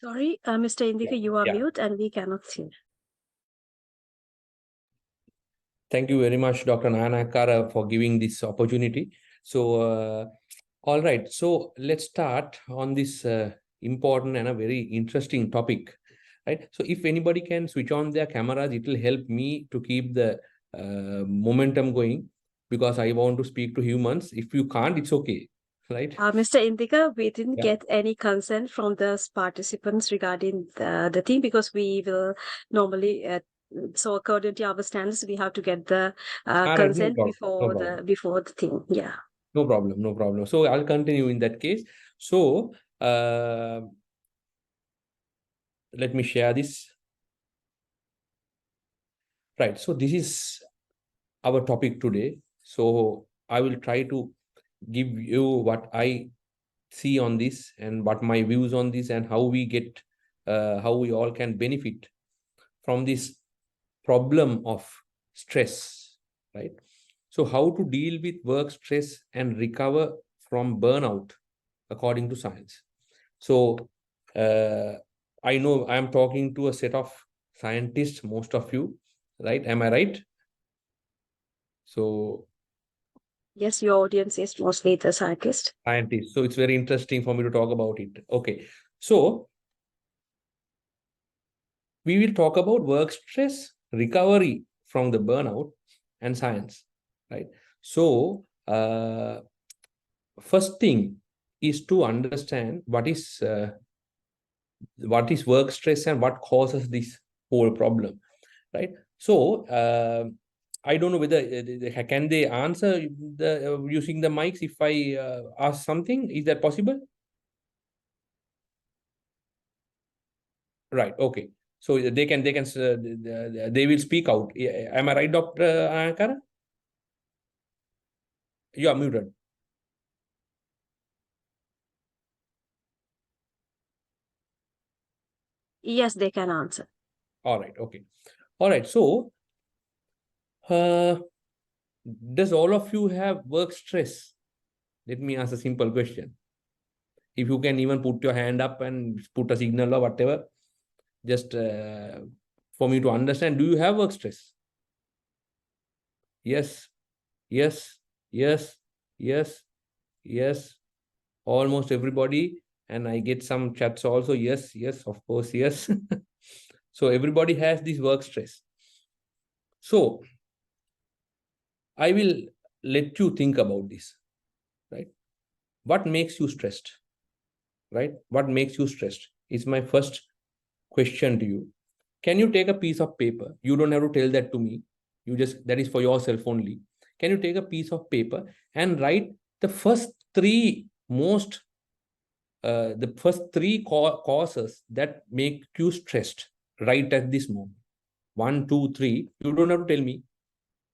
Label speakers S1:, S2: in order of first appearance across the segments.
S1: Sorry, Mr. Indika, you are mute and we cannot hear.
S2: Thank you very much, Dr. Nayanakara, for giving this opportunity. So, all right. So let's start on this important and a very interesting topic, right? So if anybody can switch on their cameras, it will help me to keep the momentum going, because I want to speak to humans. If you can't, it's okay, right?
S1: Mr. Indika, we didn't get any consent from the participants regarding the thing, because we will normally, so according to our standards, we have to get the consent before the thing. Yeah.
S2: No problem, no problem. So I'll continue in that case. So let me share this. Right. So this is our topic today. So I will try to give you what I see on this and what my views on this, and how we get, how we all can benefit from this problem of stress, right? So how to deal with work stress and recover from burnout according to science. So I know I am talking to a set of scientists, most of you, right? Am I right? So
S1: yes, your audience is mostly the scientists.
S2: So it's very interesting for me to talk about it. Okay. So we will talk about work stress, recovery from the burnout, and science, right? So first thing is to understand what is work stress and what causes this whole problem, right? So I don't know whether can they answer using the mics if I ask something. Is that possible? Right. Okay. So they will speak out. Am I right, Dr. Ankara? You are muted.
S1: Yes, they can answer.
S2: All right. Okay. All right. So does all of you have work stress? Let me ask a simple question. If you can even put your hand up and put a signal or whatever, just for me to understand, do you have work stress? Yes, yes, yes, yes, yes. Almost everybody. And I get some chats also. Yes, yes, of course, yes. So everybody has this work stress. So I will let you think about this, right? What makes you stressed, right? What makes you stressed is my first question to you. Can you take a piece of paper? You don't have to tell that to me. That is for yourself only. Can you take a piece of paper and write the first three causes that make you stressed right at this moment? 1, 2, 3. You don't have to tell me.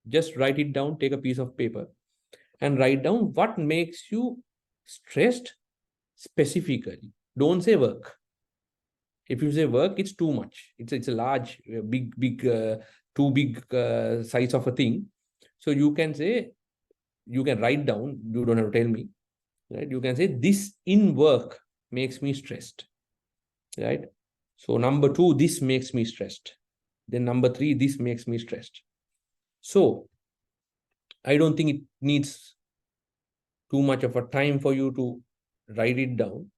S2: Just write it down. Take a piece of paper and write down what makes you stressed specifically. Don't say work. If you say work, it's too much. It's a large, too big size of a thing. So you can write down. You don't have to tell me, right? You can say this in work makes me stressed, right? So number 2, this makes me stressed. Then number 3, this makes me stressed. So I don't think it needs too much of a time for you to write it down,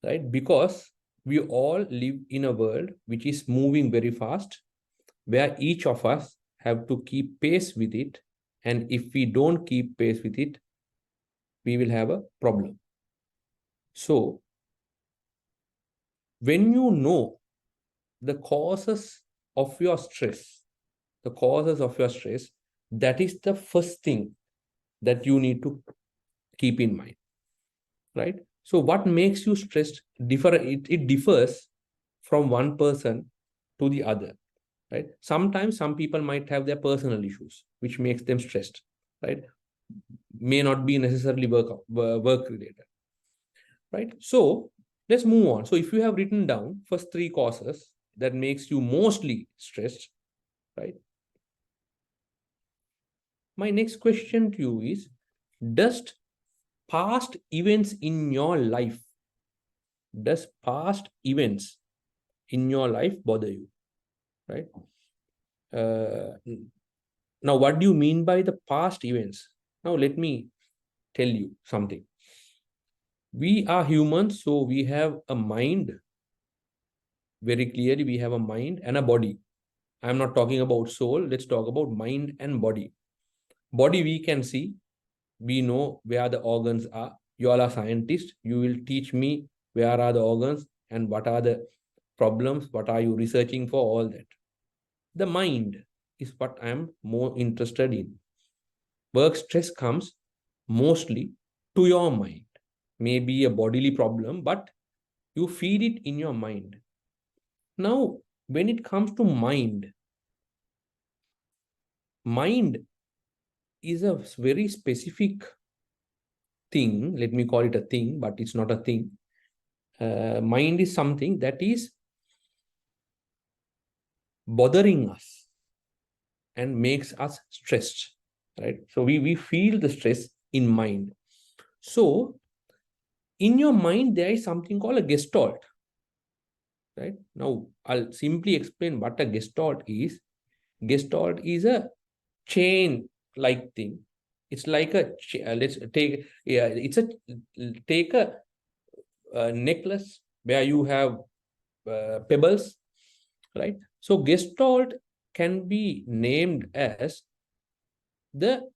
S2: right? Because we all live in a world which is moving very fast, where each of us have to keep pace with it. And if we don't keep pace with it, we will have a problem. So when you know the causes of your stress, that is the first thing that you need to keep in mind, right? So what makes you stressed it differs from one person to the other, right? Sometimes some people might have their personal issues which makes them stressed, right? May not be necessarily work related, right? So let's move on. So if you have written down first 3 causes that makes you mostly stressed, right? My next question to you is, does past events in your life does past events in your life bother you, right? Now, what do you mean by the past events? Now, let me tell you something. We are humans, so we have a mind. Very clearly, we have a mind and a body. I'm not talking about soul. Let's talk about mind and body. Body we can see. We know where the organs are. You all are scientists. You will teach me where are the organs and what are the problems. What are you researching for? All that. The mind is what I am more interested in. Work stress comes mostly to your mind. Maybe a bodily problem, but you feed it in your mind. Now, when it comes to mind is a very specific thing. Let me call it a thing, but it's not a thing. Mind is something that is bothering us and makes us stressed, right? So we feel the stress in mind. So in your mind, there is something called a gestalt, right? Now, I'll simply explain what a gestalt is. Gestalt is a chain-like thing. It's like a, let's take, yeah, it's a, take a necklace where you have pebbles, right? So gestalt can be named as the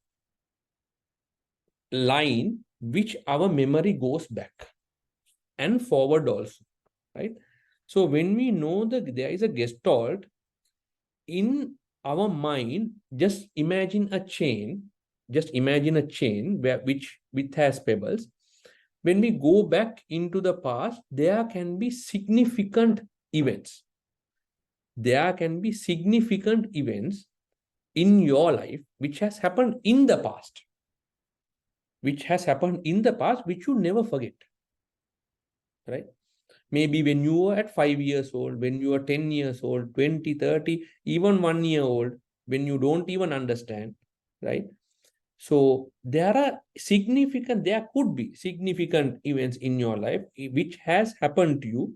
S2: line which our memory goes back and forward also, right? So when we know that there is a gestalt in our mind, just imagine a chain which has pebbles. When we go back into the past, there can be significant events. There can be significant events in your life which has happened in the past, which you never forget, right? Maybe when you were at 5 years old, when you were 10 years old, 20, 30, even 1 year old, when you don't even understand, right? So there could be significant events in your life which has happened to you.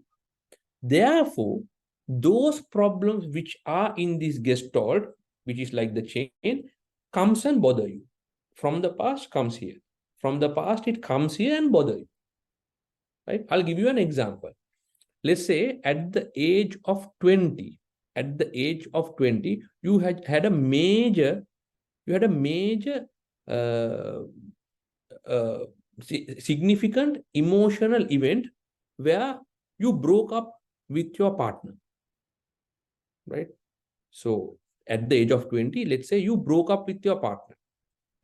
S2: Therefore, those problems which are in this gestalt, which is like the chain, comes and bother you. From the past comes here. From the past, it comes here and bother you. Right? I'll give you an example. Let's say at the age of 20, you had a major significant emotional event where you broke up with your partner, right? So at the age of 20, let's say you broke up with your partner,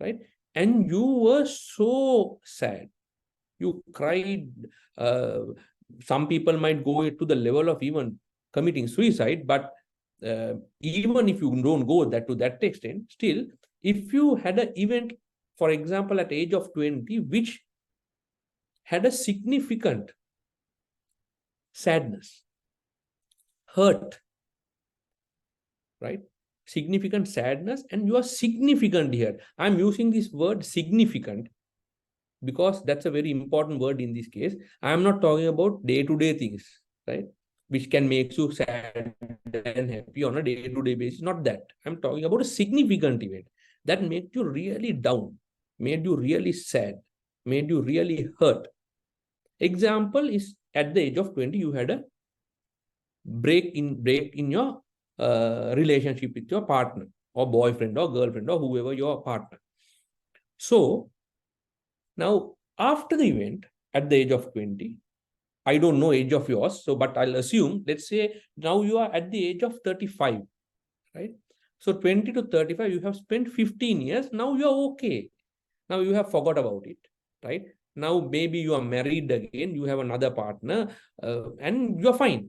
S2: right? And you were so sad. You cried. Some people might go to the level of even committing suicide, but even if you don't go to that extent, still, if you had an event, for example, at age of 20, which had a significant sadness, hurt, right? Significant sadness, and you are significant here. I'm using this word significant because that's a very important word in this case. I'm not talking about day-to-day things, right? Which can make you sad and happy on a day-to-day basis. Not that. I'm talking about a significant event that made you really down, made you really sad, made you really hurt. Example is at the age of 20, you had a break in your relationship with your partner or boyfriend or girlfriend or whoever your partner. So now, after the event, at the age of 20, I don't know age of yours, so but I'll assume, let's say now you are at the age of 35, right? So 20 to 35, you have spent 15 years. Now you are okay. Now you have forgot about it, right? Now maybe you are married again, you have another partner, and you're fine,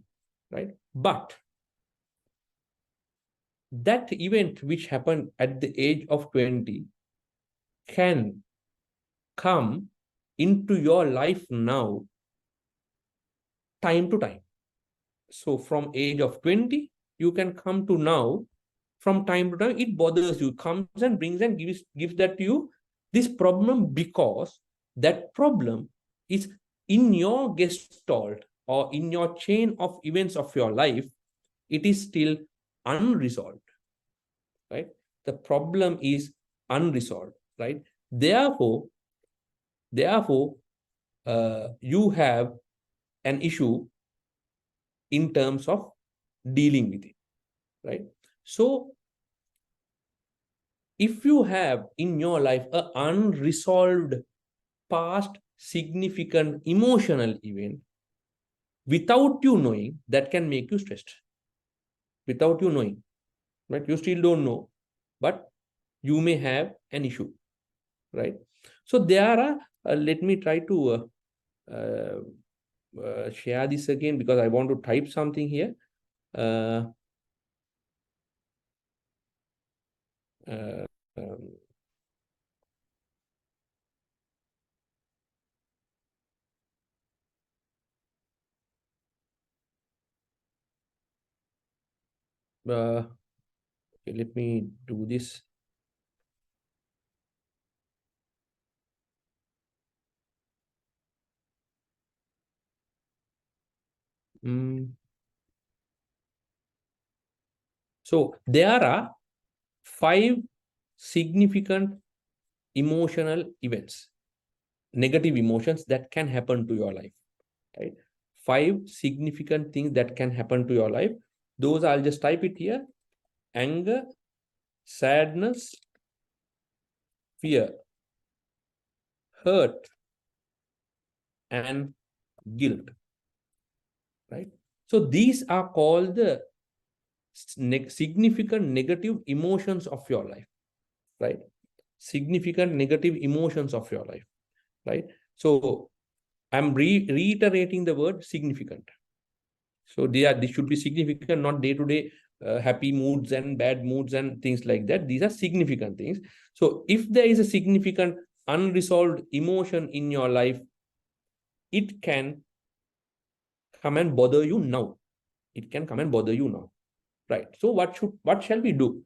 S2: right? But that event which happened at the age of 20 can come into your life now, time to time. So from age of 20, you can come to now, from time to time, it bothers you, comes and brings and gives that to you, this problem, because that problem is in your gestalt, or in your chain of events of your life, it is still unresolved, right? The problem is unresolved, right? Therefore, you have an issue in terms of dealing with it, right? So if you have in your life an unresolved past significant emotional event, without you knowing, that can make you stressed. Without you knowing, right? You still don't know, but you may have an issue, right? So there are, let me try to share this again because I want to type something here. Um, okay, let me do this. So there are 5 significant emotional events, negative emotions that can happen to your life, right? 5 significant things that can happen to your life. Those I'll just type it here: anger, sadness, fear, hurt, and guilt, right? So these are called the significant negative emotions of your life, right? Significant negative emotions of your life, right? So I'm reiterating the word significant. So this should be significant, not day-to-day happy moods and bad moods and things like that. These are significant things. So if there is a significant unresolved emotion in your life, it can come and bother you now. It can come and bother you now, right? So what shall we do?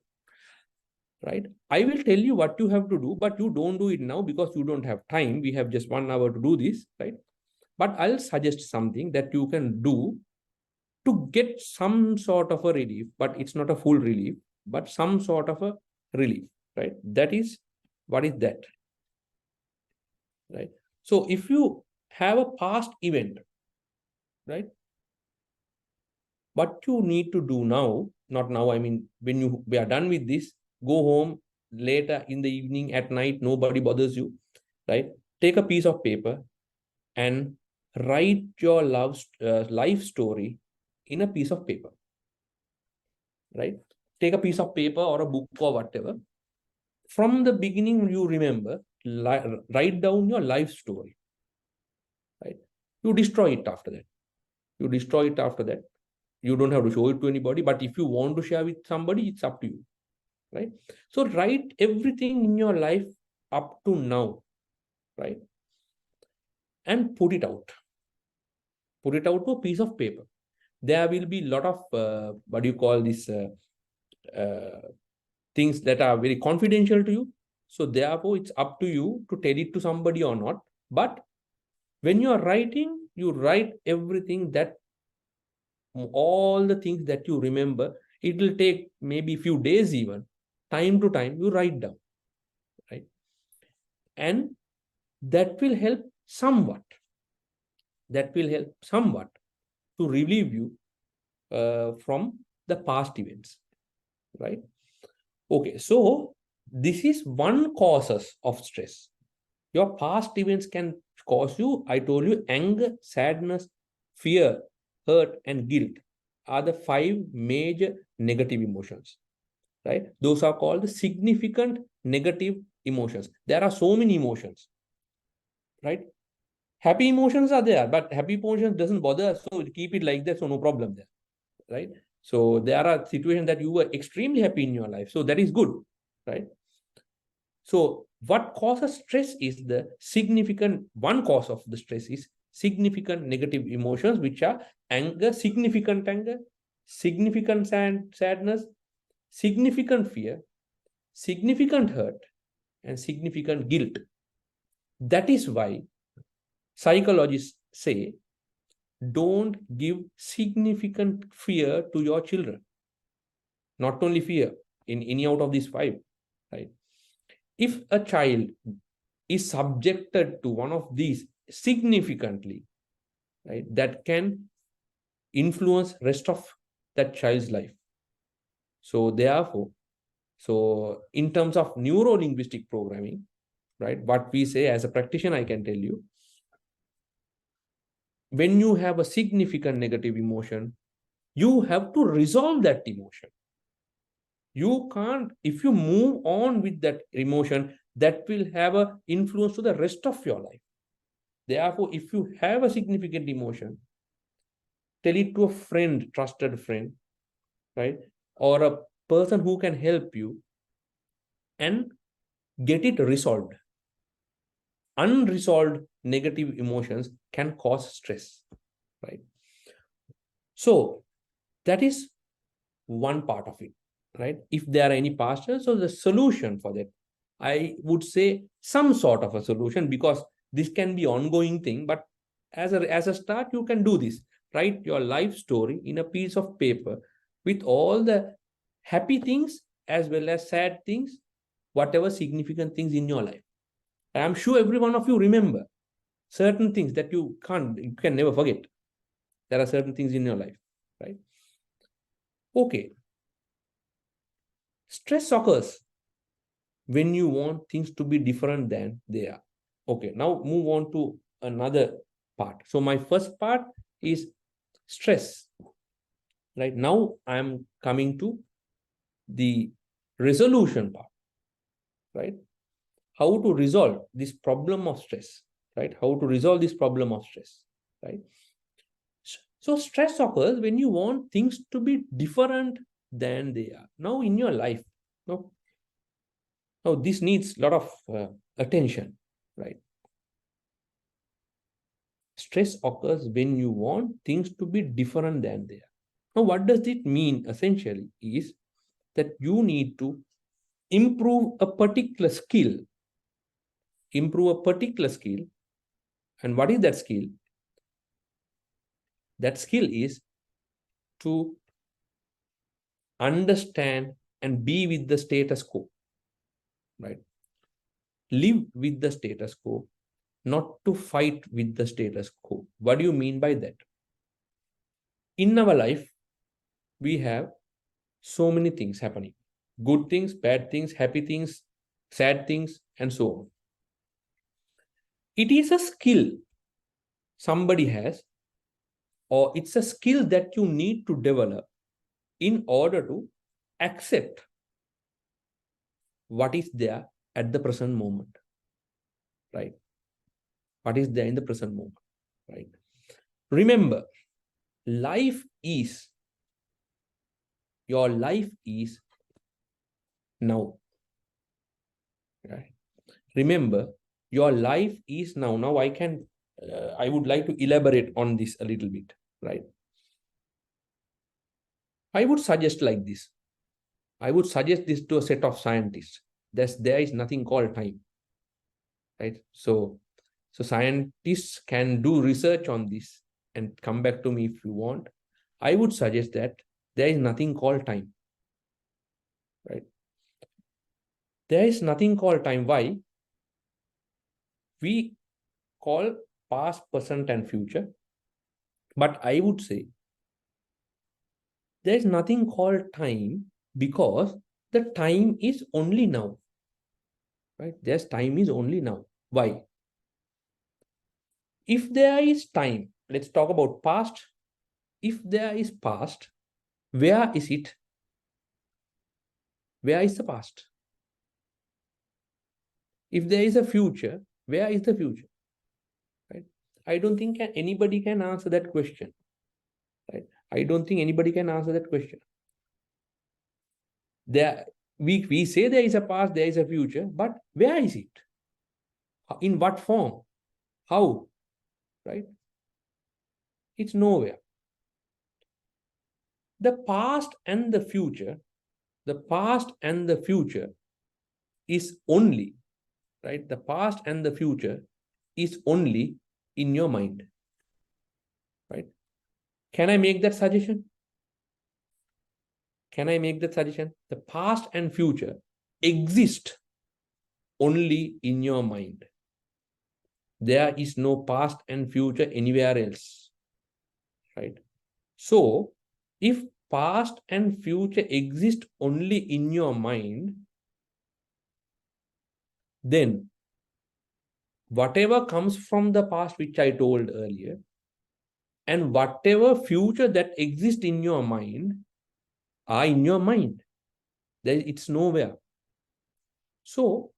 S2: Right? I will tell you what you have to do, but you don't do it now because you don't have time. We have just 1 hour to do this, right? But I'll suggest something that you can do to get some sort of a relief, but it's not a full relief, but some sort of a relief, right? That is, what is that? Right? So if you have a past event, right? What you need to do now, not now, I mean, when we are done with this, go home later in the evening, at night, nobody bothers you, right? Take a piece of paper and write your life story in a piece of paper, right? Take a piece of paper or a book or whatever. From the beginning, you remember, write down your life story, right? You destroy it after that. You destroy it after that. You don't have to show it to anybody, but if you want to share with somebody, it's up to you, right? So write everything in your life up to now, right? And put it out. Put it out to a piece of paper. There will be a lot of, what do you call this, things that are very confidential to you. So therefore, it's up to you to tell it to somebody or not. But when you are writing, you write everything, that all the things that you remember. It will take maybe a few days, even time to time, you write down, right? And that will help somewhat. That will help somewhat to relieve you from the past events, right? Okay, so this is one causes of stress. Your past events can cause you, I told you, anger, sadness, fear, hurt, and guilt are the 5 major negative emotions, right? Those are called significant negative emotions. There are so many emotions, right? Happy emotions are there, but happy emotions doesn't bother us, so keep it like that, so no problem there, right? So there are situations that you were extremely happy in your life, so that is good, right? So what causes stress is the significant, one cause of the stress is significant negative emotions, which are anger, significant sadness, significant fear, significant hurt, and significant guilt. That is why psychologists say don't give significant fear to your children. Not only fear, in any out of these five, right? If a child is subjected to one of these significantly, right, that can influence rest of that child's life. So therefore, so in terms of neuro-linguistic programming, right, what we say as a practitioner, I can tell you, when you have a significant negative emotion, you have to resolve that emotion. You can't, if you move on with that emotion, that will have an influence to the rest of your life. Therefore, if you have a significant emotion, tell it to a friend, trusted friend, right? Or a person who can help you and get it resolved. Unresolved negative emotions can cause stress, right? So that is one part of it, right? If there are any pastures, so the solution for that, I would say some sort of a solution, because this can be ongoing thing, but as a start, you can do this. Write your life story in a piece of paper with all the happy things as well as sad things, whatever significant things in your life. I'm sure every one of you remember certain things that you can never forget. There are certain things in your life, right? Okay. Stress occurs when you want things to be different than they are. Okay, now move on to another part. So my first part is stress. Right now, I'm coming to the resolution part, right? How to resolve this problem of stress, right? How to resolve this problem of stress, right? So stress occurs when you want things to be different than they are. Now in your life, no, now this needs a lot of attention, right? Stress occurs when you want things to be different than they are. Now, what does it mean essentially is that you need to improve a particular skill. Improve a particular skill. And what is that skill? That skill is to understand and be with the status quo, right? Live with the status quo, not to fight with the status quo. What do you mean by that? In our life, we have so many things happening. Good things, bad things, happy things, sad things, and so on. It is a skill somebody has, or it's a skill that you need to develop in order to accept what is there at the present moment, right? What is there in the present moment, right? Remember, your life is now, right? Remember, your life is now. Now I would like to elaborate on this a little bit, right? I would suggest like this. I would suggest this to a set of scientists. There is nothing called time, right? So scientists can do research on this and come back to me if you want. I would suggest that there is nothing called time, right? There is nothing called time. Why? We call past, present, and future. But I would say there is nothing called time because the time is only now, right? There's time is only now. Why? If there is time, let's talk about past. If there is past, where is it? Where is the past? If there is a future, where is the future? Right? I don't think anybody can answer that question. Right? I don't think anybody can answer that question. We say there is a past, there is a future, but where is it? In what form? How? Right? It's nowhere. The past and the future is only, right? The past and the future is only in your mind, right? Can I make that suggestion? Can I make that suggestion? The past and future exist only in your mind. There is no past and future anywhere else, right? So, if past and future exist only in your mind, then whatever comes from the past, which I told earlier, and whatever future that exists in your mind are in your mind. It's nowhere. So,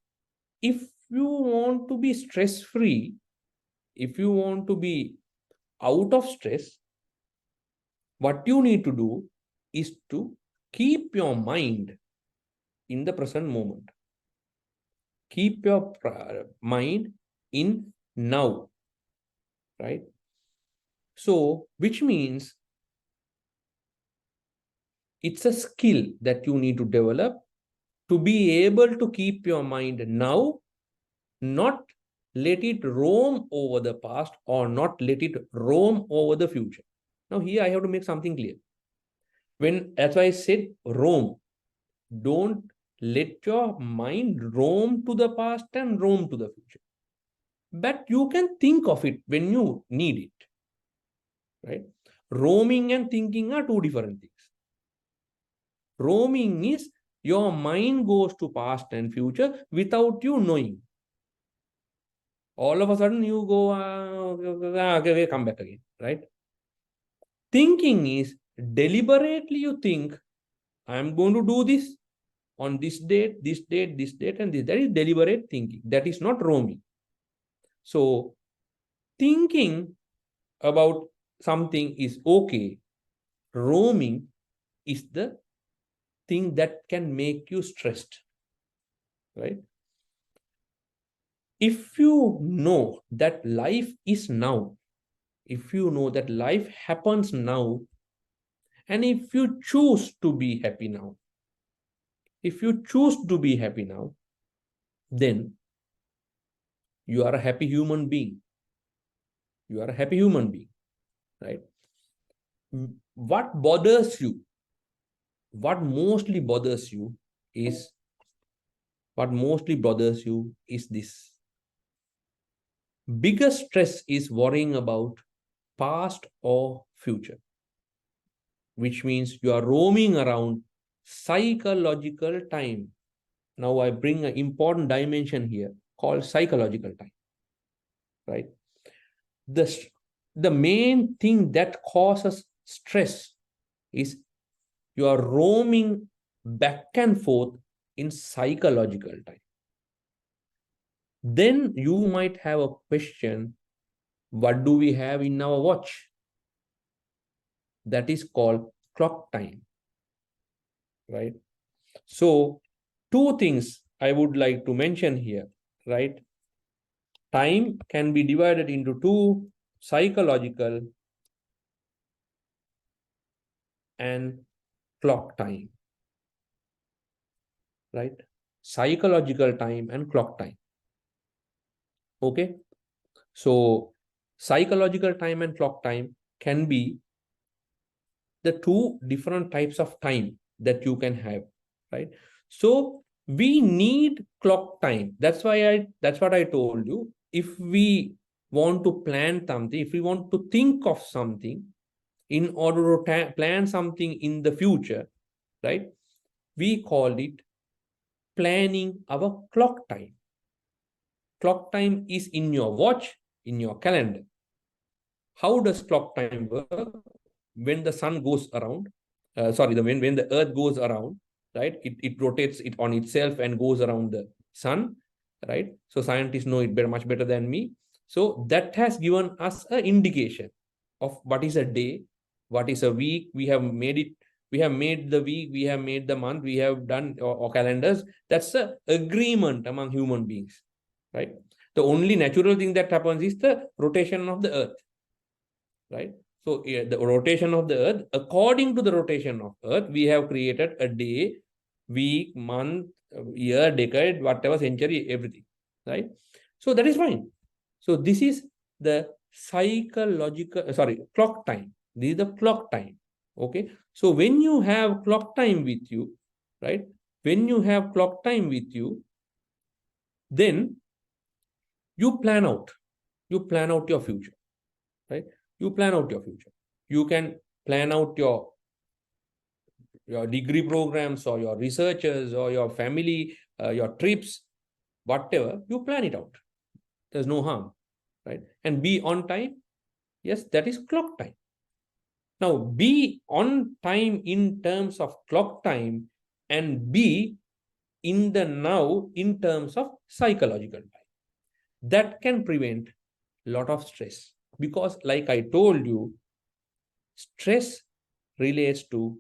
S2: if you want to be stress-free, if you want to be out of stress, what you need to do is to keep your mind in the present moment. Keep your mind in now, right? So, which means it's a skill that you need to develop to be able to keep your mind now, not let it roam over the past or not let it roam over the future. Now, here I have to make something clear. As I said, roam, don't let your mind roam to the past and roam to the future. But you can think of it when you need it, right? Roaming and thinking are two different things. Roaming is your mind goes to past and future without you knowing. All of a sudden you go, okay, come back again, right? Thinking is deliberately you think, I'm going to do this on this date, this date, this date, and this. That is deliberate thinking. That is not roaming. So thinking about something is okay. Roaming is the thing that can make you stressed, right? If you know that life is now, if you know that life happens now, and if you choose to be happy now, if you choose to be happy now, then you are a happy human being. You are a happy human being, right? What bothers you, what mostly bothers you is this. Biggest stress is worrying about past or future, which means you are roaming around psychological time. Now I bring an important dimension here called psychological time, right? The main thing that causes stress is you are roaming back and forth in psychological time. Then you might have a question, what do we have in our watch? That is called clock time, right? So two things I would like to mention here, right? Time can be divided into two, psychological and clock time, right? Psychological time and clock time. Okay. So psychological time and clock time can be the two different types of time that you can have, right? So we need clock time. That's what I told you. If we want to plan something, if we want to think of something in order to plan something in the future, right? We call it planning our clock time. Clock time is in your watch, in your calendar. How does clock time work? When the sun goes around, when the earth goes around, right? It rotates it on itself and goes around the sun, right? So scientists know it much better than me. So that has given us an indication of what is a day, what is a week. We have made the week, we have made the month, we have done our calendars. That's an agreement among human beings, right? The only natural thing that happens is the rotation of the earth, right? So the rotation of the earth, according to the rotation of earth, we have created a day, week, month, year, decade, whatever, century, everything, right? So that is fine. So this is the clock time. This is the clock time. Okay. So when you have clock time with you, right? When you have clock time with you, then you plan out. You plan out your future, right? You plan out your future. You can plan out your degree programs or your researchers or your family, your trips, whatever, you plan it out. There's no harm, right? And be on time. Yes, that is clock time. Now, be on time in terms of clock time and be in the now in terms of psychological time. That can prevent a lot of stress because, like I told you, stress relates to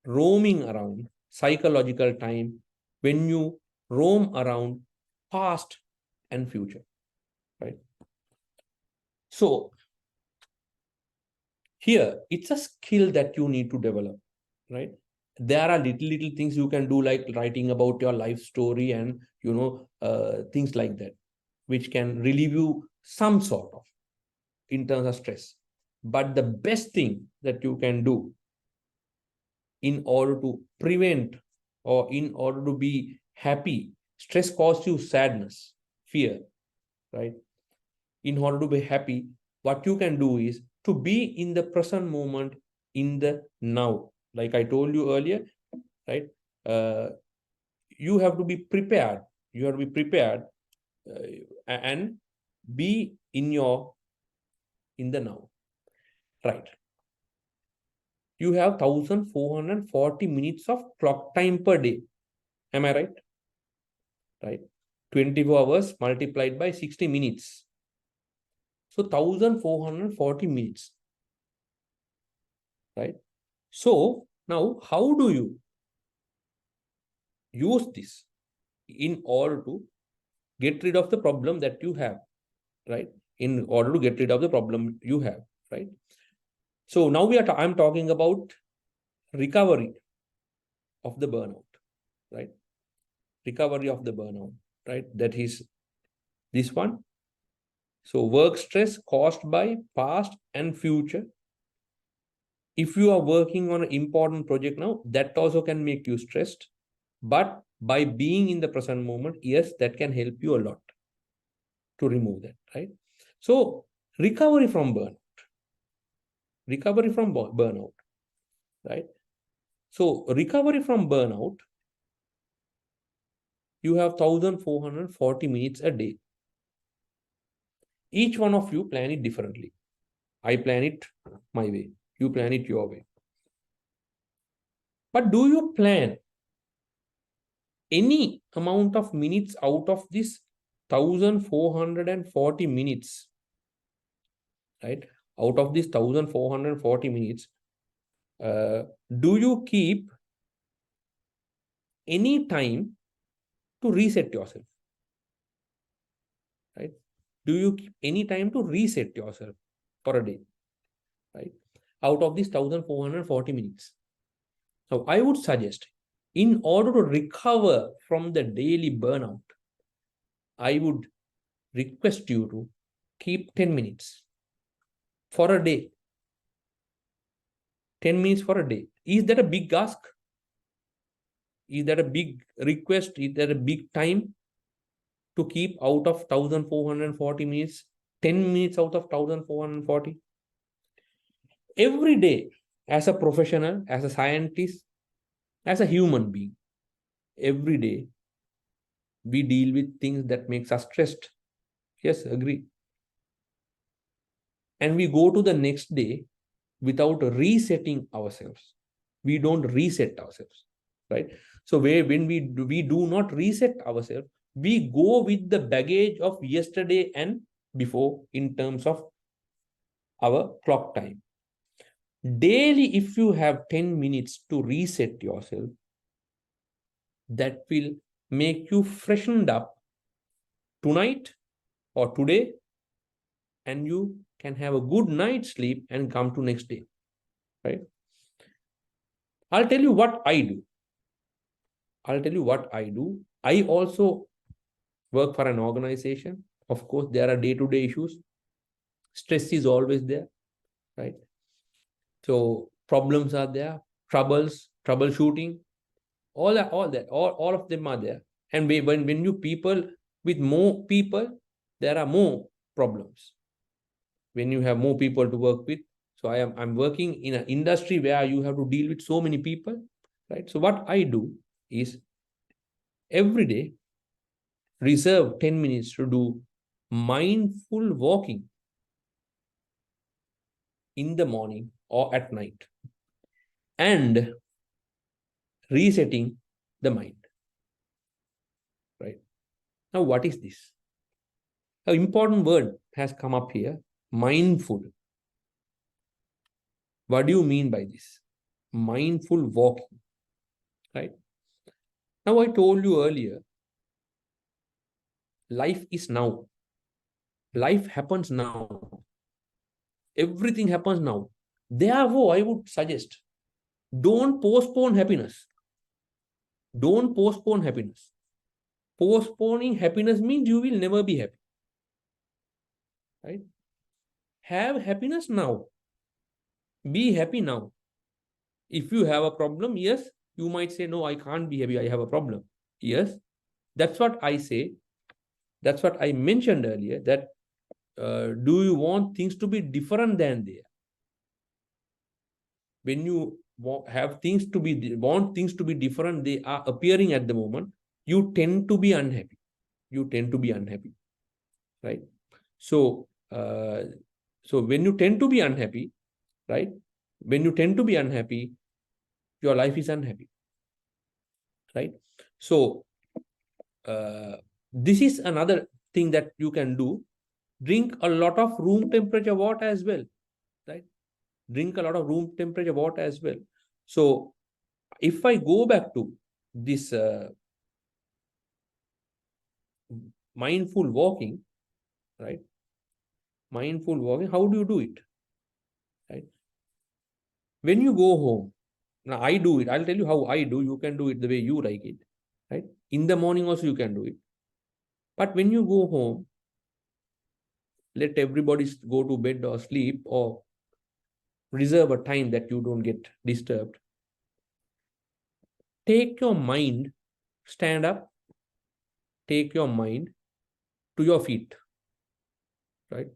S2: roaming around psychological time when you roam around past and future, right? So here it's a skill that you need to develop, right? There are little things you can do, like writing about your life story and things like that, which can relieve you some sort of in terms of stress. But the best thing that you can do in order to prevent or in order to be happy, stress causes you sadness, fear, right? In order to be happy, what you can do is to be in the present moment, in the now. Like I told you earlier, right? You have to be prepared. You have to be prepared and be in the now, right? You have 1440 minutes of clock time per day. Am I right? Right. 24 hours multiplied by 60 minutes. So 1440 minutes. Right. So now how do you use this in order to get rid of the problem that you have? Right. In order to get rid of the problem you have. Right. So now I'm talking about recovery of the burnout. Right. Recovery of the burnout. Right. That is this one. So work stress caused by past and future. If you are working on an important project now, that also can make you stressed. But by being in the present moment, yes, that can help you a lot to remove that, right? So recovery from burnout. Recovery from burnout, right? So recovery from burnout, you have 1440 minutes a day. Each one of you plan it differently. I plan it my way. You plan it your way. But do you plan any amount of minutes out of this 1440 minutes, right? Out of this 1440 minutes, do you keep any time to reset yourself, right? Do you keep any time to reset yourself for a day, right? Out of these 1440 minutes. So I would suggest, in order to recover from the daily burnout, I would request you to keep 10 minutes for a day. 10 minutes for a day. Is that a big ask? Is that a big request? Is that a big time to keep out of 1440 minutes? 10 minutes out of 1440? Every day, as a professional, as a scientist, as a human being, every day we deal with things that makes us stressed. Yes, agree. And we go to the next day without resetting ourselves. We don't reset ourselves, right? So when we do not reset ourselves, we go with the baggage of yesterday and before in terms of our clock time. Daily, if you have 10 minutes to reset yourself, that will make you freshened up tonight or today, and you can have a good night's sleep and come to next day, right? I'll tell you what I do. I also work for an organization. Of course, there are day-to-day issues. Stress is always there, right? So problems are there, troubleshooting, all of them are there. And when you people with more people, there are more problems. When you have more people to work with. So I'm working in an industry where you have to deal with so many people, right? So what I do is every day reserve 10 minutes to do mindful walking in the morning or at night and resetting the mind, right? Now, what is this? An important word has come up here, mindful. What do you mean by this? Mindful walking, right? Now, I told you earlier, life is now. Life happens now. Everything happens now. Therefore, I would suggest don't postpone happiness. Don't postpone happiness. Postponing happiness means you will never be happy, right? Have happiness now. Be happy now. If you have a problem, yes, you might say, no, I can't be happy. I have a problem. Yes, that's what I say. That's what I mentioned earlier, that do you want things to be different than they are? When you want things to be different, they are appearing at the moment, you tend to be unhappy. Right? So when you tend to be unhappy, right? When you tend to be unhappy, your life is unhappy, right? So this is another thing that you can do. Drink a lot of room temperature water as well, right? Drink a lot of room temperature water as well. So if I go back to this mindful walking, right? Mindful walking, how do you do it, right? When you go home, now I do it. I'll tell you how I do. You can do it the way you like it, right? In the morning also you can do it. But when you go home, let everybody go to bed or sleep, or reserve a time that you don't get disturbed. Take your mind, stand up, take your mind to your feet, right?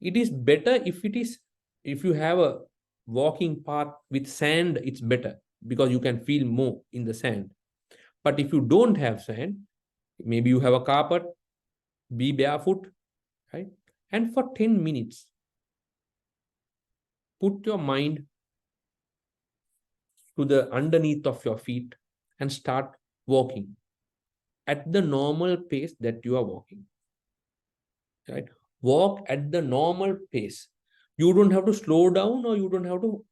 S2: It is better if you have a walking path with sand, it's better because you can feel more in the sand. But if you don't have sand, maybe you have a carpet, be barefoot, right? And for 10 minutes, put your mind to the underneath of your feet and start walking at the normal pace that you are walking, right? Walk at the normal pace. You don't have to slow down or you don't have to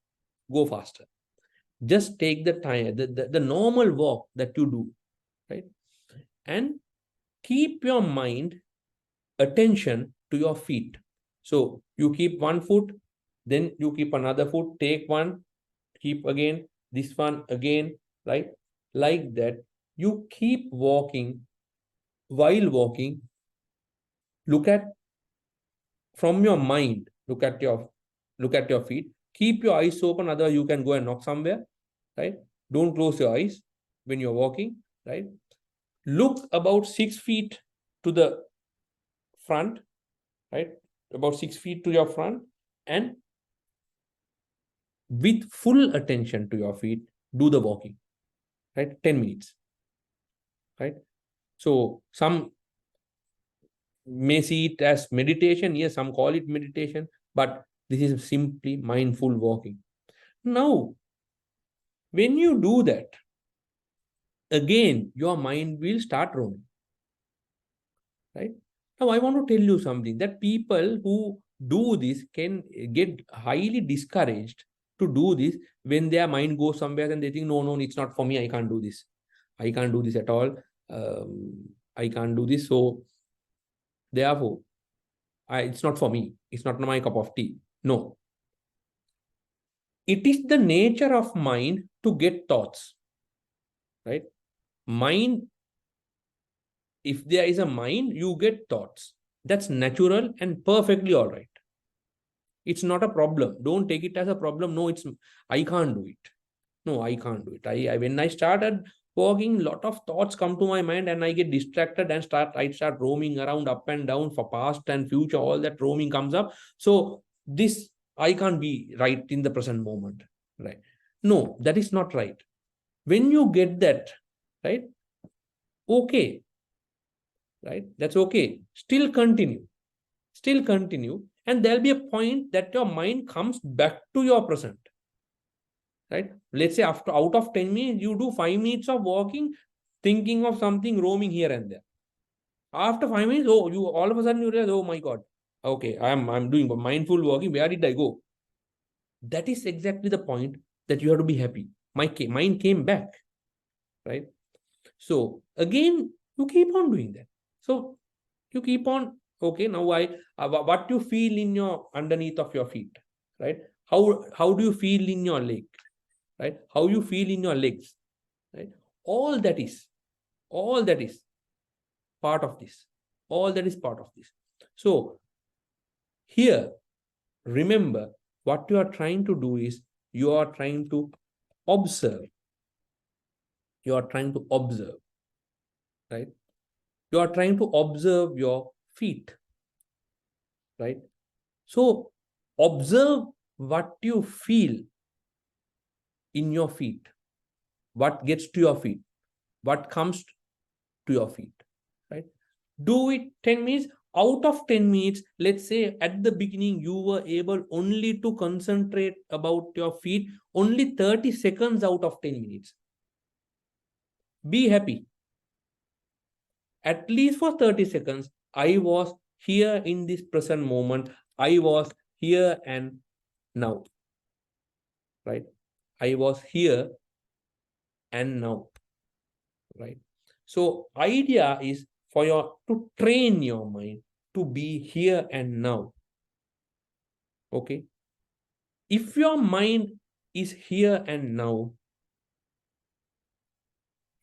S2: go faster. Just take the time, the normal walk that you do, right? And keep your mind attention to your feet. So you keep one foot, then you keep another foot, take one, keep again, this one again, right? Like that. You keep walking. While walking, look at from your mind, look at your feet. Keep your eyes open, otherwise you can go and knock somewhere, right? Don't close your eyes when you're walking, right? Look about 6 feet to the front, right? About 6 feet to your front, and with full attention to your feet, do the walking, right? 10 minutes, right? So some may see it as meditation. Yes, some call it meditation, but this is simply mindful walking. Now, when you do that, again, your mind will start roaming, right? Now, I want to tell you something, that people who do this can get highly discouraged to do this when their mind goes somewhere and they think, no, it's not for me. I can't do this. I can't do this at all. I can't do this. So, therefore, it's not for me. It's not my cup of tea. No. It is the nature of mind to get thoughts, right? Mind, if there is a mind, you get thoughts. That's natural and perfectly all right. It's not a problem. Don't take it as a problem. No, I can't do it. No, I can't do it. When I started walking, lot of thoughts come to my mind and I get distracted and I start roaming around up and down for past and future. All that roaming comes up. So this, I can't be right in the present moment, right? No, that is not right. When you get that, right? Okay, right? That's okay. Still continue. And there'll be a point that your mind comes back to your present, right? Let's say after out of 10 minutes, you do 5 minutes of walking, thinking of something, roaming here and there. After 5 minutes, you all of a sudden you realize, oh my God, okay, I'm doing mindful walking. Where did I go? That is exactly the point that you have to be happy. My mind came back, right? So again, you keep on doing that. So you keep on, okay, now what you feel in your underneath of your feet, right? How do you feel in your leg, right? How you feel in your legs, right? All that is part of this. All that is part of this. So here, remember, what you are trying to do is you are trying to observe. You are trying to observe, right? You are trying to observe your feet, right? So observe what you feel in your feet, what gets to your feet, what comes to your feet, right? Do it 10 minutes. Out of 10 minutes, let's say at the beginning, you were able only to concentrate about your feet only 30 seconds out of 10 minutes. Be happy. At least for 30 seconds, I was here in this present moment. I was here and now, right? I was here and now, right? So idea is for to train your mind to be here and now. Okay. If your mind is here and now,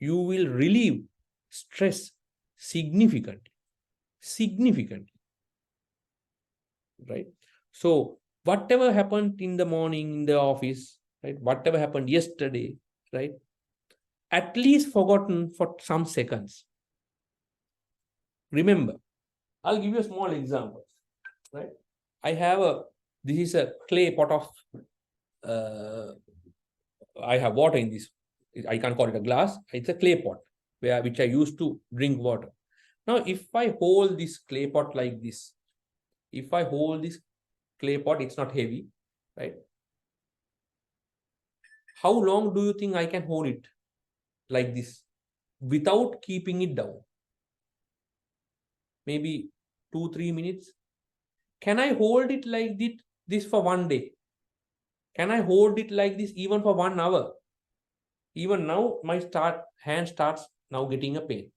S2: you will relieve stress significantly, right? So whatever happened in the morning in the office, right? Whatever happened yesterday, right? At least forgotten for some seconds. Remember, I'll give you a small example, right? This is a clay pot of, I have water in this. I can't call it a glass. It's a clay pot which I use to drink water. Now, if I hold this clay pot like this, if I hold this clay pot, it's not heavy, right? How long do you think I can hold it like this without keeping it down? Maybe 2-3 minutes. Can I hold it like this for one day? Can I hold it like this even for 1 hour? Even now, my hand starts now getting a pain,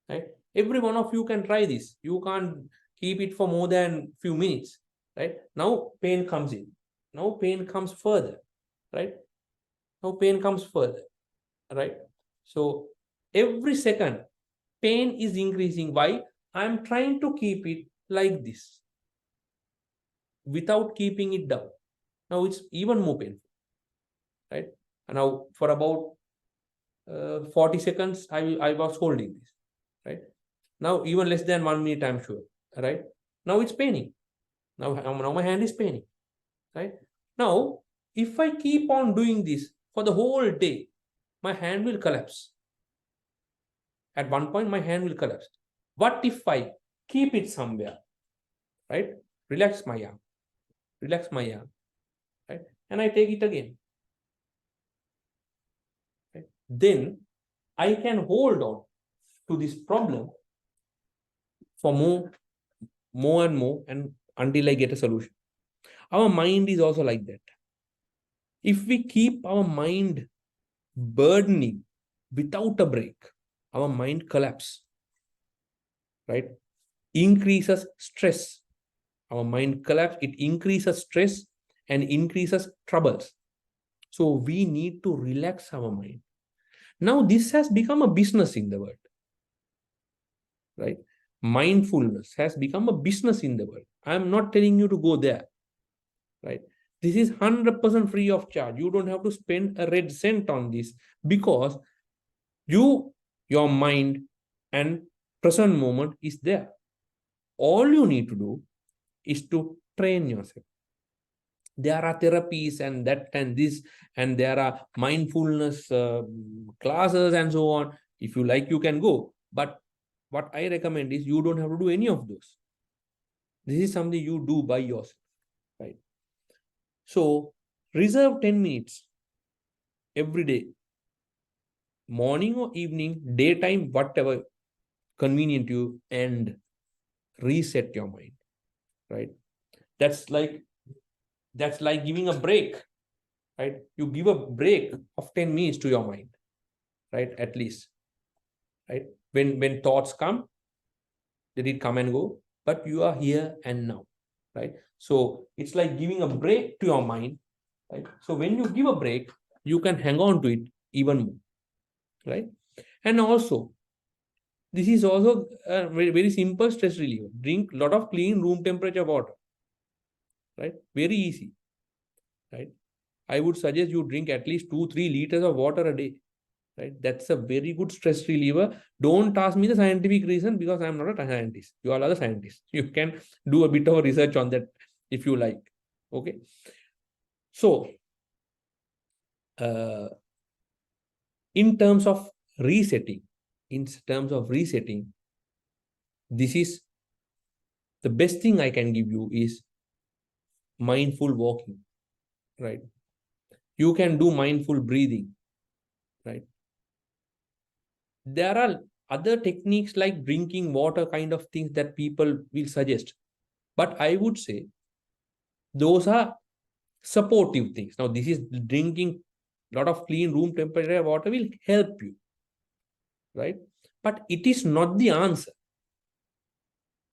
S2: right? Every one of you can try this. You can't keep it for more than few minutes, right? Now pain comes in. Now pain comes further, right? Now pain comes further, right? So every second, pain is increasing. Why? I'm trying to keep it like this without keeping it down. Now it's even more painful, right? And now for about 40 seconds, I was holding this, right? Now even less than 1 minute, I'm sure, right? Now it's paining. Now my hand is paining, right? Now, if I keep on doing this for the whole day, my hand will collapse. At one point, my hand will collapse. What if I keep it somewhere, right? Relax my arm, right? And I take it again. Right? Then I can hold on to this problem for more and more, and until I get a solution. Our mind is also like that. If we keep our mind burdening without a break, our mind collapses, right? Increases stress. Our mind collapse, it increases stress and increases troubles. So we need to relax our mind. Now this has become a business in the world, right? Mindfulness has become a business in the world. I'm not telling you to go there. right? This is 100% free of charge. You don't have to spend a red cent on this, because your mind and present moment is there. All you need to do is to train yourself. There are therapies and that and this, and there are mindfulness classes and so on. If you like, you can go. But what I recommend is you don't have to do any of those. This is something you do by yourself, right? So reserve 10 minutes every day, morning or evening, daytime, whatever convenient you, and reset your mind, right? That's like giving a break, right? You give a break of 10 minutes to your mind, right? At least, right? When thoughts come, they did come and go, but you are here and now, right? So it's like giving a break to your mind, right? So when you give a break, you can hang on to it even more, right? And also, this is also a very, very simple stress reliever. Drink a lot of clean room temperature water, right? Very easy, right? I would suggest you drink at least 2-3 liters of water a day, right? That's a very good stress reliever. Don't ask me the scientific reason, because I'm not a scientist. You all are the scientists. You can do a bit of research on that if you like. Okay. So, in terms of resetting, this is the best thing I can give you is mindful walking, right? You can do mindful breathing, right? There are other techniques like drinking water kind of things that people will suggest. But I would say those are supportive things. Now, this is drinking a lot of clean room temperature water will help you, right? But it is not the answer.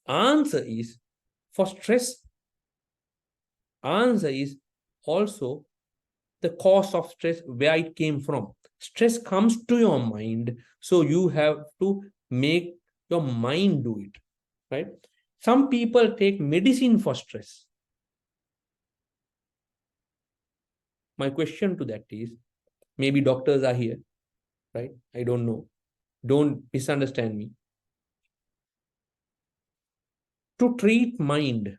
S2: Answer is for stress. Answer is also the cause of stress, where it came from. Stress comes to your mind, so you have to make your mind do it, right? Some people take medicine for stress. My question to that is, maybe doctors are here, right? I don't know. Don't misunderstand me. To treat mind,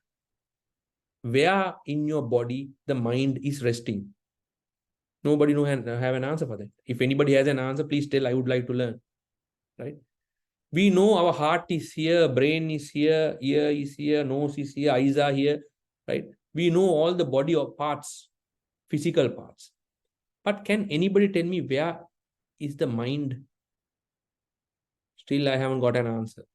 S2: where in your body the mind is resting? Nobody have an answer for that. If anybody has an answer, please tell. I would like to learn, right? We know our heart is here, brain is here, ear is here, nose is here, eyes are here, right? We know all the body of parts, physical parts. But can anybody tell me where is the mind? Still, I haven't got an answer.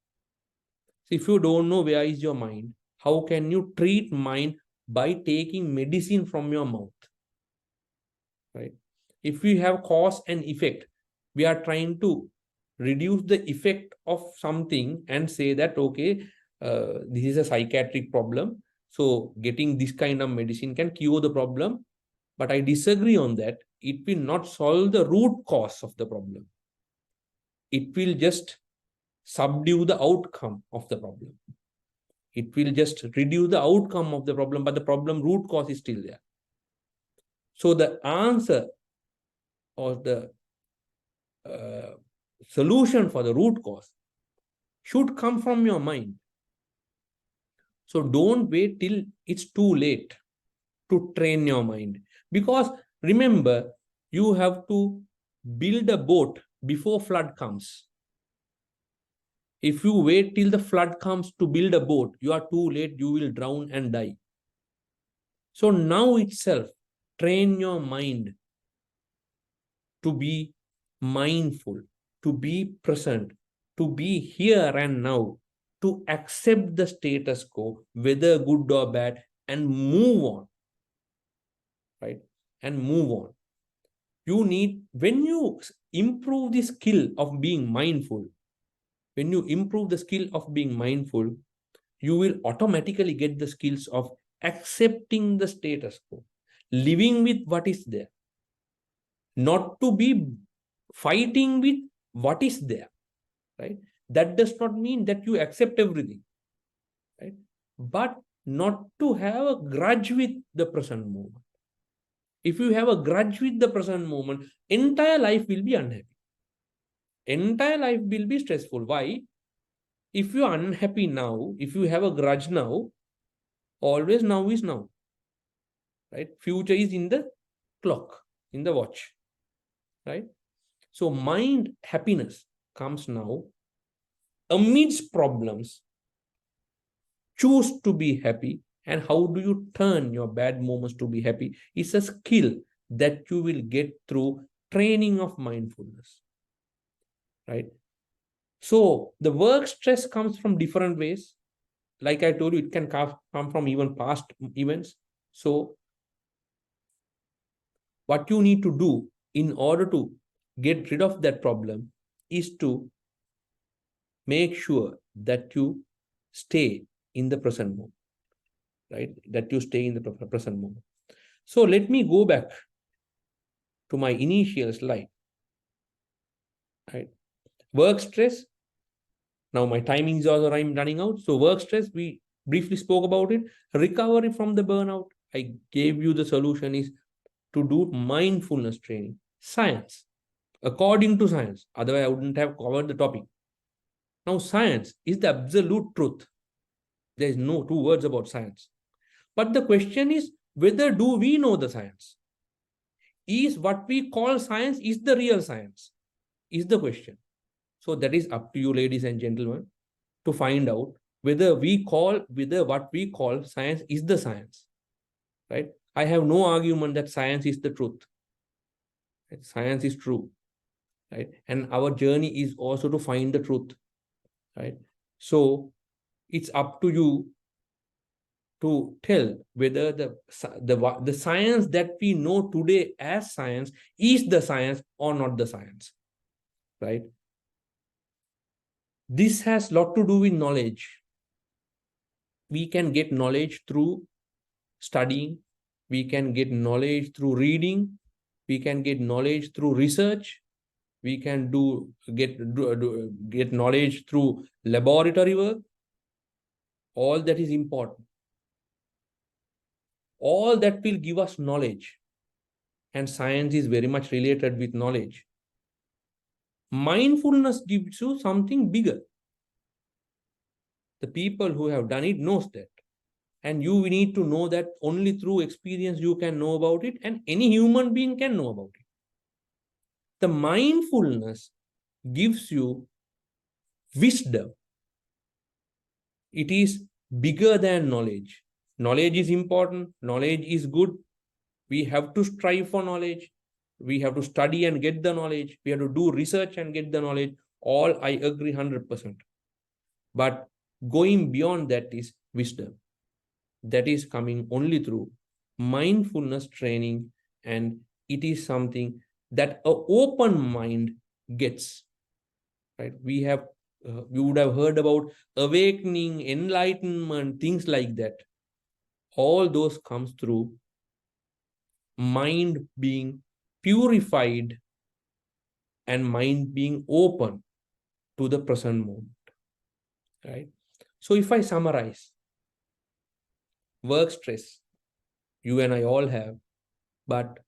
S2: So if you don't know where is your mind, how can you treat mind? By taking medicine from your mouth, right? If we have cause and effect, we are trying to reduce the effect of something and say that, okay, this is a psychiatric problem, so getting this kind of medicine can cure the problem. But I disagree on that. It will not solve the root cause of the problem. It will just subdue the outcome of the problem. It will just reduce the outcome of the problem, but the problem root cause is still there. So the answer or the solution for the root cause should come from your mind. So don't wait till it's too late to train your mind. Because remember, you have to build a boat before flood comes. If you wait till the flood comes to build a boat, you are too late. You will drown and die. So now itself, train your mind to be mindful, to be present, to be here and now, to accept the status quo, whether good or bad, and move on, right? And move on. You need, when you improve the skill of being mindful, when you improve the skill of being mindful, you will automatically get the skills of accepting the status quo, living with what is there, not to be fighting with what is there, right? That does not mean that you accept everything, right? But not to have a grudge with the present moment. If you have a grudge with the present moment, entire life will be unhappy. Entire life will be stressful. Why? If you are unhappy now, if you have a grudge now, always now is now. Right? Future is in the clock, in the watch. Right? So mind happiness comes now. Amidst problems, choose to be happy. And how do you turn your bad moments to be happy? It's a skill that you will get through training of mindfulness. Right? So the work stress comes from different ways. Like I told you, it can come from even past events. So what you need to do in order to get rid of that problem is to make sure that you stay in the present moment, right? That you stay in the present moment. So let me go back to my initial slide, right? Work stress. Now my timing is also I'm running out. So work stress, we briefly spoke about it. Recovery from the burnout, I gave you the solution is to do mindfulness training. Science, according to science. Otherwise, I wouldn't have covered the topic. Now, science is the absolute truth. There is no two words about science. But the question is, whether do we know the science? Is what we call science is the real science? Is the question. So that is up to you, ladies and gentlemen, to find out whether what we call science is the science. Right? I have no argument that science is the truth. Right? Science is true. Right? And our journey is also to find the truth. Right? So it's up to you to tell whether the science that we know today as science is the science or not the science, right? This has a lot to do with knowledge. We can get knowledge through studying. We can get knowledge through reading. We can get knowledge through research. We can get knowledge through laboratory work. All that is important. All that will give us knowledge. And science is very much related with knowledge. Mindfulness gives you something bigger. The people who have done it knows that. And you need to know that only through experience you can know about it, and any human being can know about it. The mindfulness gives you wisdom. It is bigger than knowledge. Knowledge is important. Knowledge is good. We have to strive for knowledge. We have to study and get the knowledge. We have to do research and get the knowledge. All I agree 100%. But going beyond that is wisdom. That is coming only through mindfulness training, and it is something that an open mind gets. Right? We would have heard about awakening, enlightenment, things like that. All those comes through mind being purified and mind being open to the present moment. Right? So if I summarize, work stress, you and I all have, but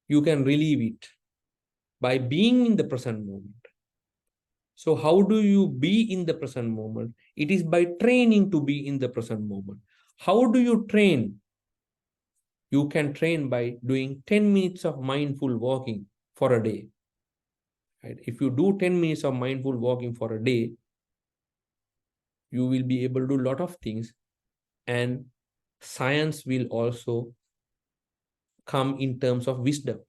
S2: you can relieve it by being in the present moment. So how do you be in the present moment? It is by training to be in the present moment. How do you train? You can train by doing 10 minutes of mindful walking for a day. Right? If you do 10 minutes of mindful walking for a day, you will be able to do a lot of things, and science will also come in terms of wisdom.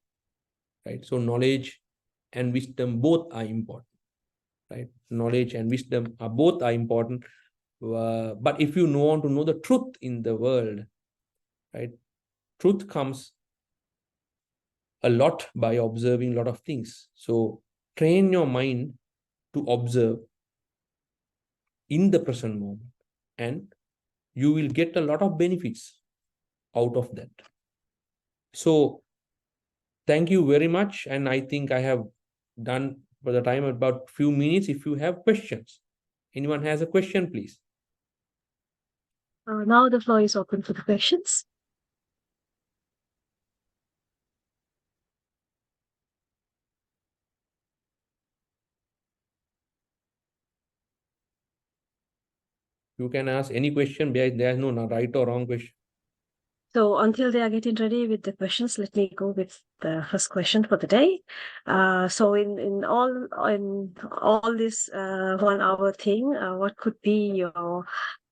S2: Right? So knowledge and wisdom both are important. Right? Knowledge and wisdom are both are important. But if you want to know the truth in the world, right? Truth comes a lot by observing a lot of things. So train your mind to observe in the present moment, and you will get a lot of benefits out of that. So thank you very much. And I think I have done for the time about few minutes. If you have questions, anyone has a question, please.
S1: Now the floor is open for the questions.
S2: You can ask any question. There's no right or wrong question.
S1: So until they are getting ready with the questions, let me go with the first question for the day. So in all this 1 hour thing, what could be your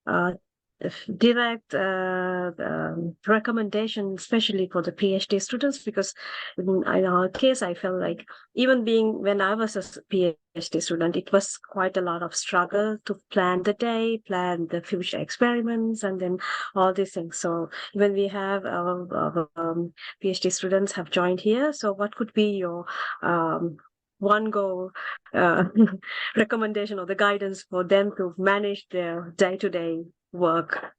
S1: uh, direct recommendation, especially for the PhD students? Because in our case, I felt like even being when I was a PhD student, it was quite a lot of struggle to plan the day, plan the future experiments, and then all these things. So when we have our PhD students have joined here, so what could be your one go recommendation or the guidance for them to manage their day-to-day work?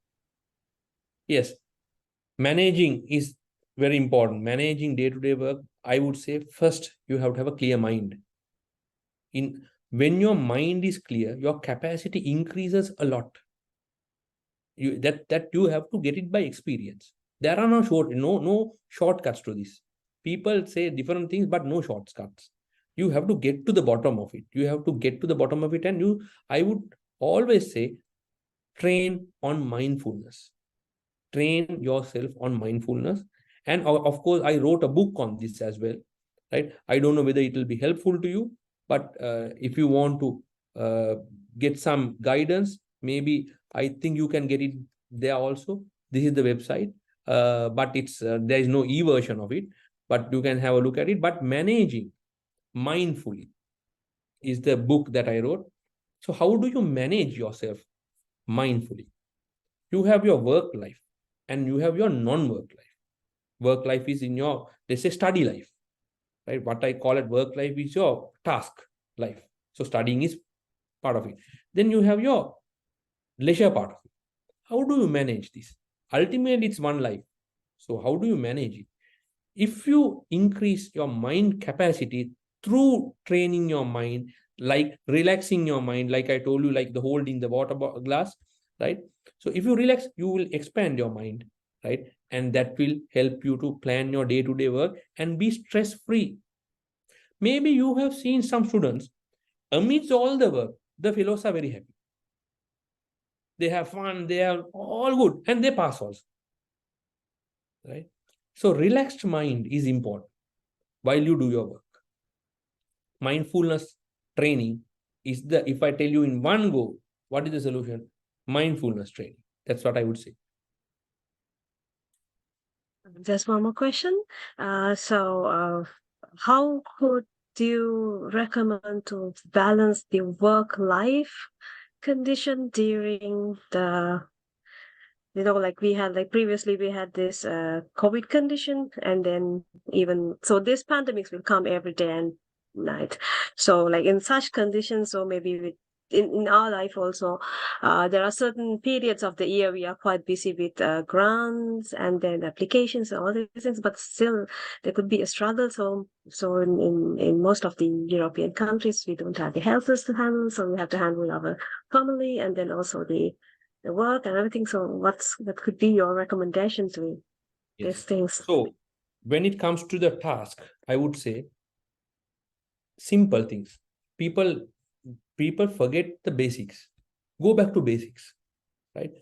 S2: Yes, managing is very important. Managing day-to-day work, I would say first you have to have a clear mind. When your mind is clear, your capacity increases a lot. That you have to get it by experience. There are no shortcuts to this. People say different things, but no shortcuts. You have to get to the bottom of it. You have to get to the bottom of it, and I would always say, train on mindfulness. Train yourself on mindfulness. And of course, I wrote a book on this as well, right? I don't know whether it will be helpful to you, but if you want to get some guidance, maybe I think you can get it there also. This is the website, but there is no e-version of it, but you can have a look at it. But managing mindfully is the book that I wrote. So how do you manage yourself mindfully? You have your work life and you have your non-work life. Work life is in your, let's say, study life, right? What I call it work life is your task life. So studying is part of it. Then you have your leisure part of it. How do you manage this? Ultimately, it's one life. So how do you manage it? If you increase your mind capacity through training your mind, like relaxing your mind, like I told you, like the holding the water glass, right? So if you relax, you will expand your mind, right? And that will help you to plan your day-to-day work and be stress-free. Maybe you have seen some students, amidst all the work, the fellows are very happy. They have fun, they are all good, and they pass also, right? So relaxed mind is important while you do your work. Mindfulness training is if I tell you in one go, what is the solution? Mindfulness training. That's what I would say.
S1: Just one more question. How could you recommend to balance the work-life condition during the, like we had, like previously we had this COVID condition, and then even so this pandemics will come every day and night. So like in such conditions, or maybe in our life also, there are certain periods of the year we are quite busy with grants and then applications and all these things, but still there could be a struggle. So in most of the European countries, we don't have the helpers to handle, so we have to handle our family and then also the work and everything. So what could be your recommendation to these things?
S2: So when it comes to the task, I would say simple things. People forget the basics. Go back to basics, right?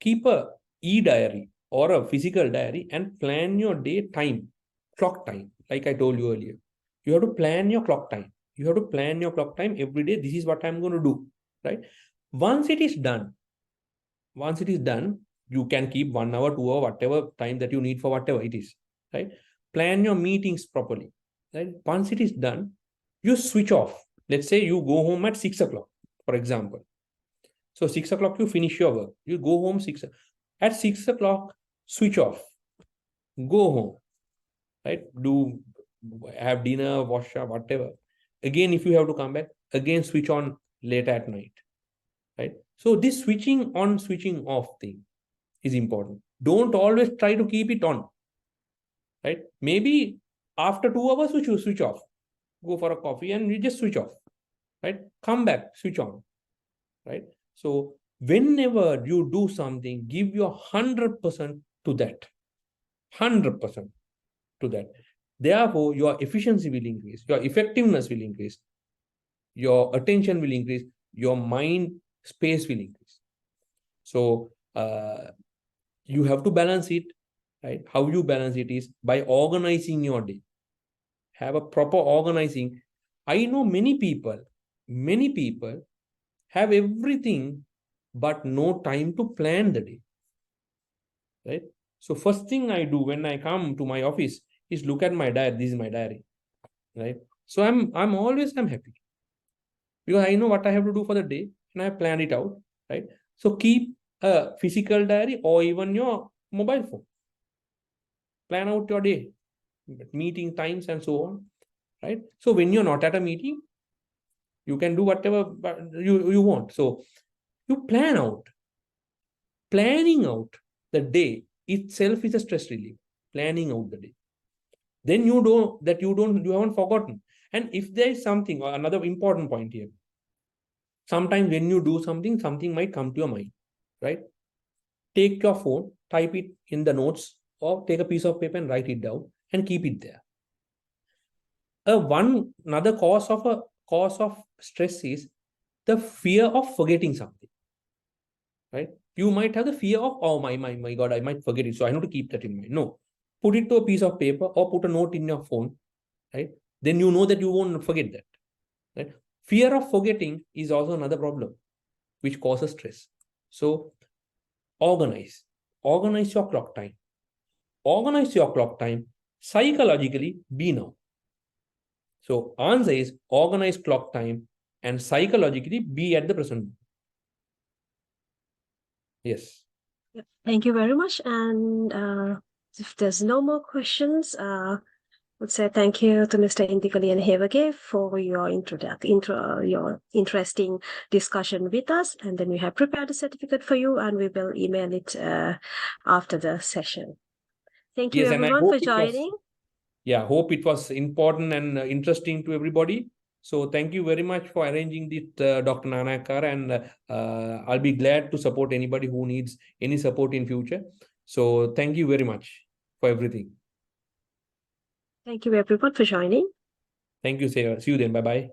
S2: Keep a e-diary or a physical diary and plan your day time, clock time, like I told you earlier. You have to plan your clock time. You have to plan your clock time every day. This is what I'm going to do, right? Once it is done, you can keep 1 hour, 2 hour, whatever time that you need for whatever it is, right? Plan your meetings properly, right? Once it is done, you switch off. Let's say you go home at 6 o'clock, for example. So 6 o'clock, you finish your work. You go home at 6 o'clock, switch off, go home, right? Have dinner, wash up, whatever. Again, if you have to come back, again, switch on late at night, right? So this switching on, switching off thing is important. Don't always try to keep it on, right? Maybe after 2 hours, you switch off, go for a coffee and you just switch off, right? Come back, switch on, right? So whenever you do something, give your 100% to that. 100% to that. Therefore, your efficiency will increase, your effectiveness will increase, your attention will increase, your mind space will increase. So you have to balance it, right? How you balance it is by organizing your day. Have a proper organizing. I know many people have everything, but no time to plan the day, right? So first thing I do when I come to my office is look at my diary. This is my diary, right? So I'm happy because I know what I have to do for the day and I have planned it out, right? So keep a physical diary or even your mobile phone. Plan out your day, meeting times and so on, right? So when you're not at a meeting, you can do whatever you want. So you plan out. Planning out the day itself is a stress relief. Planning out the day. Then you haven't forgotten. And if there is something, or another important point here, sometimes when you do something, something might come to your mind, right? Take your phone, type it in the notes, or take a piece of paper and write it down and keep it there. Another cause of stress is the fear of forgetting something, right? You might have the fear of, oh my God, I might forget it, so I need to keep that in mind. No, put it to a piece of paper or put a note in your phone, right? Then you know that you won't forget that, right? Fear of forgetting is also another problem which causes stress. So organize your clock time. Organize your clock time psychologically. Be now. So answer is organize clock time and psychologically be at the present. Yes.
S1: Thank you very much. And if there's no more questions, I would say thank you to Mr. Indika Liyanahewage for your your interesting discussion with us. And then we have prepared a certificate for you, and we will email it after the session. Thank you, everyone, for joining.
S2: Hope it was important and interesting to everybody. So thank you very much for arranging this, Dr. Nanakar, and I'll be glad to support anybody who needs any support in future. So thank you very much for everything.
S1: Thank you, everyone, for joining.
S2: Thank you, Sarah. See you then. Bye-bye.